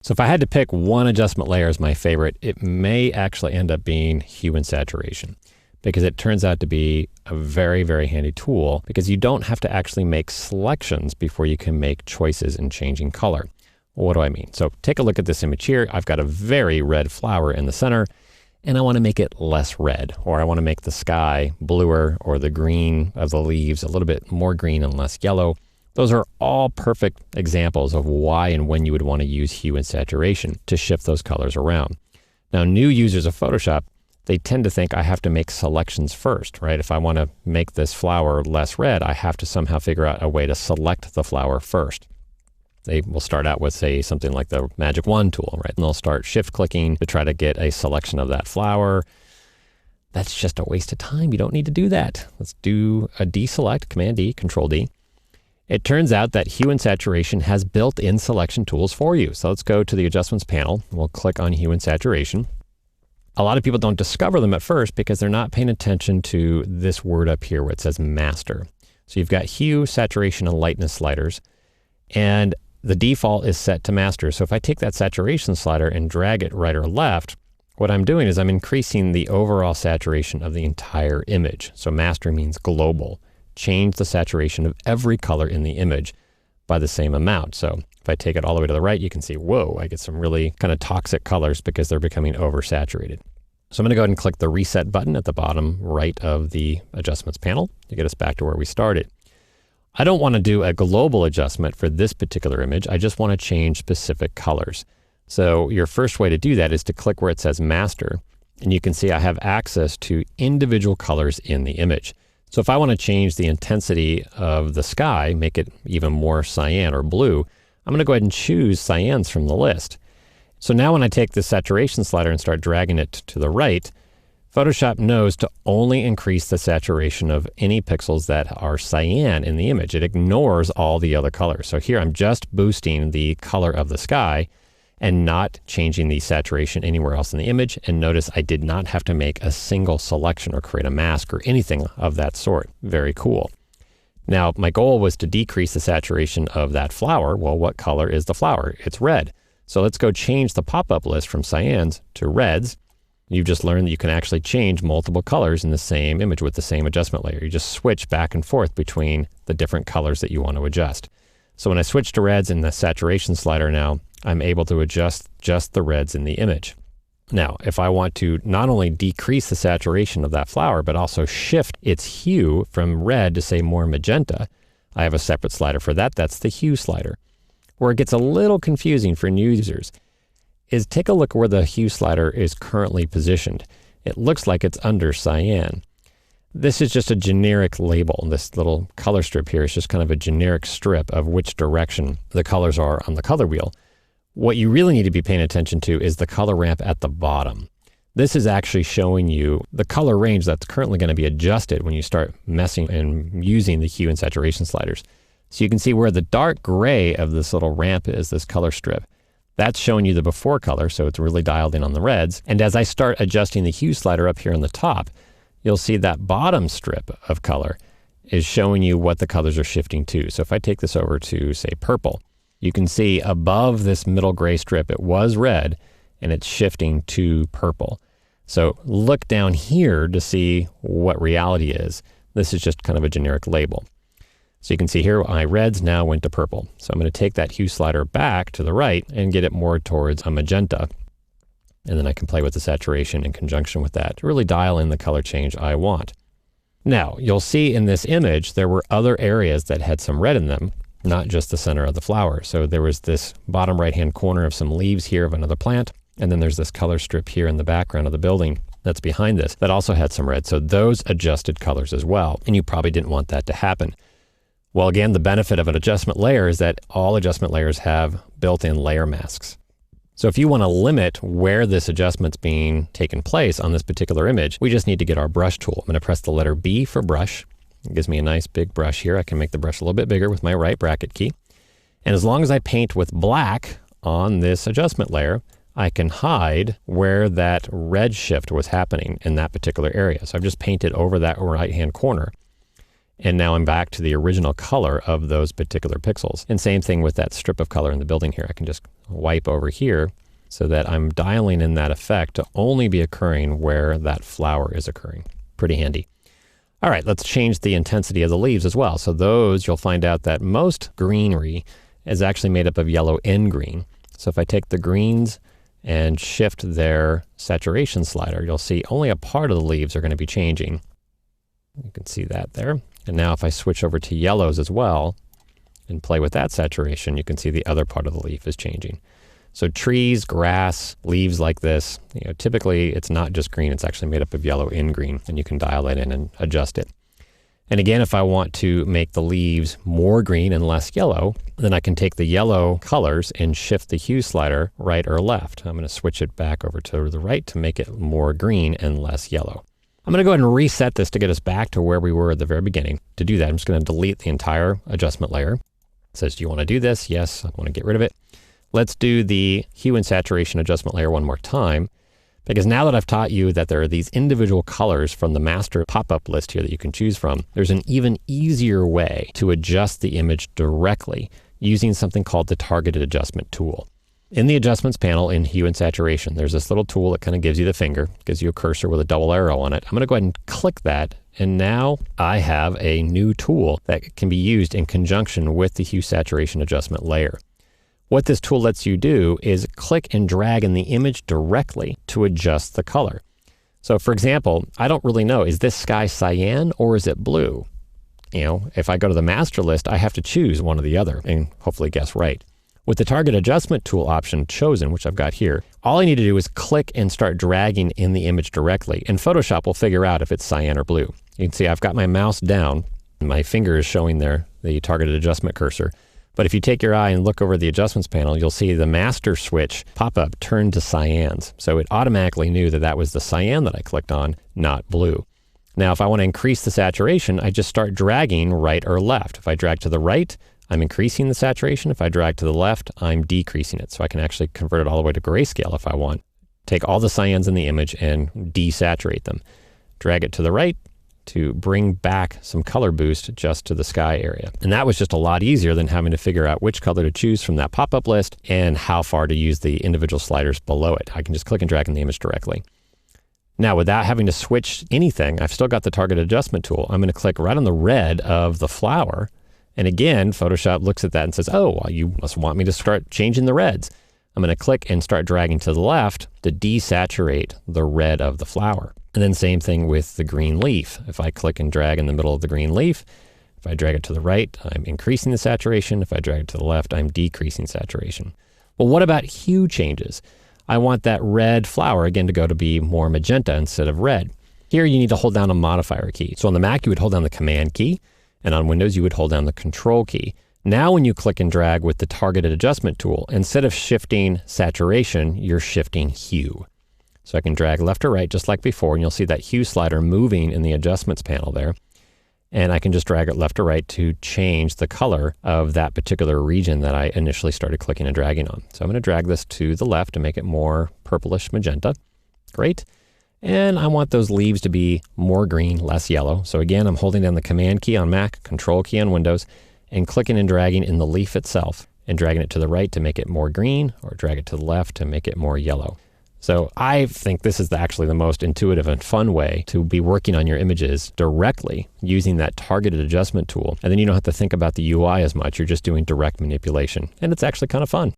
So if I had to pick one adjustment layer as my favorite, it may actually end up being Hue and Saturation, because it turns out to be a very, very handy tool, because you don't have to actually make selections before you can make choices in changing color. Well, what do I mean? So take a look at this image here. I've got a very red flower in the center, and I want to make it less red, or I want to make the sky bluer, or the green of the leaves a little bit more green and less yellow. Those are all perfect examples of why and when you would want to use hue and saturation to shift those colors around. Now, new users of Photoshop, they tend to think I have to make selections first, right? If I want to make this flower less red, I have to somehow figure out a way to select the flower first. They will start out with, say, something like the Magic Wand tool, right? And they'll start shift clicking to try to get a selection of that flower. That's just a waste of time. You don't need to do that. Let's do a deselect, Command D, Control D. It turns out that Hue and Saturation has built-in selection tools for you. So let's go to the Adjustments panel. We'll click on Hue and Saturation. A lot of people don't discover them at first because they're not paying attention to this word up here where it says Master. So you've got Hue, Saturation, and Lightness sliders, and the default is set to Master. So if I take that saturation slider and drag it right or left, what I'm doing is I'm increasing the overall saturation of the entire image. So Master means global. Change the saturation of every color in the image by the same amount. So if I take it all the way to the right, you can see, whoa, I get some really kind of toxic colors because they're becoming oversaturated. So I'm going to go ahead and click the Reset button at the bottom right of the Adjustments panel to get us back to where we started. I don't want to do a global adjustment for this particular image. I just want to change specific colors. So your first way to do that is to click where it says Master, and you can see I have access to individual colors in the image. So if I want to change the intensity of the sky, make it even more cyan or blue, I'm going to go ahead and choose cyans from the list. So now when I take the saturation slider and start dragging it to the right, Photoshop knows to only increase the saturation of any pixels that are cyan in the image. It ignores all the other colors. So here I'm just boosting the color of the sky and not changing the saturation anywhere else in the image. And notice I did not have to make a single selection or create a mask or anything of that sort. Very cool. Now, my goal was to decrease the saturation of that flower. Well, what color is the flower? It's red. So let's go change the pop-up list from cyans to reds. You've just learned that you can actually change multiple colors in the same image with the same adjustment layer. You just switch back and forth between the different colors that you want to adjust. So when I switch to reds in the saturation slider now, I'm able to adjust just the reds in the image. Now, if I want to not only decrease the saturation of that flower, but also shift its hue from red to, say, more magenta, I have a separate slider for that. That's the hue slider. Where it gets a little confusing for new users is take a look where the hue slider is currently positioned. It looks like it's under cyan. This is just a generic label. This little color strip here is just kind of a generic strip of which direction the colors are on the color wheel. What you really need to be paying attention to is the color ramp at the bottom. This is actually showing you the color range that's currently going to be adjusted when you start messing and using the hue and saturation sliders. So you can see where the dark gray of this little ramp is, this color strip. That's showing you the before color, so it's really dialed in on the reds. And as I start adjusting the hue slider up here on the top, you'll see that bottom strip of color is showing you what the colors are shifting to. So if I take this over to, say, purple, you can see above this middle gray strip, it was red, and it's shifting to purple. So look down here to see what reality is. This is just kind of a generic label. So you can see here, my reds now went to purple. So I'm going to take that hue slider back to the right and get it more towards a magenta. And then I can play with the saturation in conjunction with that to really dial in the color change I want. Now, you'll see in this image, there were other areas that had some red in them, not just the center of the flower. So there was this bottom right-hand corner of some leaves here of another plant. And then there's this color strip here in the background of the building that's behind this that also had some red. So those adjusted colors as well. And you probably didn't want that to happen. Well, again, the benefit of an adjustment layer is that all adjustment layers have built-in layer masks. So if you want to limit where this adjustment's being taken place on this particular image, we just need to get our brush tool. I'm going to press the letter B for brush. It gives me a nice big brush here. I can make the brush a little bit bigger with my right bracket key. And as long as I paint with black on this adjustment layer, I can hide where that red shift was happening in that particular area. So I've just painted over that right-hand corner. And now I'm back to the original color of those particular pixels. And same thing with that strip of color in the building here. I can just wipe over here so that I'm dialing in that effect to only be occurring where that flower is occurring. Pretty handy. All right, let's change the intensity of the leaves as well. So those, you'll find out that most greenery is actually made up of yellow and green. So if I take the greens and shift their saturation slider, you'll see only a part of the leaves are going to be changing. You can see that there. And now if I switch over to yellows as well and play with that saturation, you can see the other part of the leaf is changing. So trees, grass, leaves like this, typically it's not just green, it's actually made up of yellow and green, and you can dial it in and adjust it. And again, if I want to make the leaves more green and less yellow, then I can take the yellow colors and shift the hue slider right or left. I'm going to switch it back over to the right to make it more green and less yellow. I'm going to go ahead and reset this to get us back to where we were at the very beginning. To do that, I'm just going to delete the entire adjustment layer. It says, do you want to do this? Yes, I want to get rid of it. Let's do the hue and saturation adjustment layer one more time, because now that I've taught you that there are these individual colors from the master pop-up list here that you can choose from, there's an even easier way to adjust the image directly using something called the targeted adjustment tool. In the adjustments panel in hue and saturation, there's this little tool that kind of gives you the finger, gives you a cursor with a double arrow on it. I'm going to go ahead and click that, and now I have a new tool that can be used in conjunction with the hue saturation adjustment layer. What this tool lets you do is click and drag in the image directly to adjust the color. So for example, I don't really know, is this sky cyan or is it blue? If I go to the master list, I have to choose one or the other and hopefully guess right. With the target adjustment tool option chosen, which I've got here, all I need to do is click and start dragging in the image directly, and Photoshop will figure out if it's cyan or blue. You can see I've got my mouse down, and my finger is showing there the targeted adjustment cursor. But if you take your eye and look over the adjustments panel, you'll see the master switch pop-up turned to cyans. So it automatically knew that that was the cyan that I clicked on, not blue. Now, if I want to increase the saturation, I just start dragging right or left. If I drag to the right, I'm increasing the saturation. If I drag to the left, I'm decreasing it. So I can actually convert it all the way to grayscale if I want. Take all the cyans in the image and desaturate them. Drag it to the right to bring back some color boost just to the sky area. And that was just a lot easier than having to figure out which color to choose from that pop-up list and how far to use the individual sliders below it. I can just click and drag in the image directly. Now, without having to switch anything, I've still got the target adjustment tool. I'm going to click right on the red of the flower. And again, Photoshop looks at that and says, oh, well, you must want me to start changing the reds. I'm going to click and start dragging to the left to desaturate the red of the flower. And then same thing with the green leaf. If I click and drag in the middle of the green leaf, if I drag it to the right, I'm increasing the saturation. If I drag it to the left, I'm decreasing saturation. Well, what about hue changes? I want that red flower again to go to be more magenta instead of red. Here you need to hold down a modifier key. So on the Mac, you would hold down the Command key, and on Windows, you would hold down the Control key. Now when you click and drag with the targeted adjustment tool, instead of shifting saturation, you're shifting hue. So I can drag left or right just like before, and you'll see that hue slider moving in the adjustments panel there. And I can just drag it left or right to change the color of that particular region that I initially started clicking and dragging on. So I'm going to drag this to the left to make it more purplish magenta. Great. And I want those leaves to be more green, less yellow. So again, I'm holding down the Command key on Mac, Control key on Windows, and clicking and dragging in the leaf itself and dragging it to the right to make it more green, or drag it to the left to make it more yellow. So I think this is actually the most intuitive and fun way to be working on your images directly using that targeted adjustment tool. And then you don't have to think about the UI as much. You're just doing direct manipulation. And it's actually kind of fun.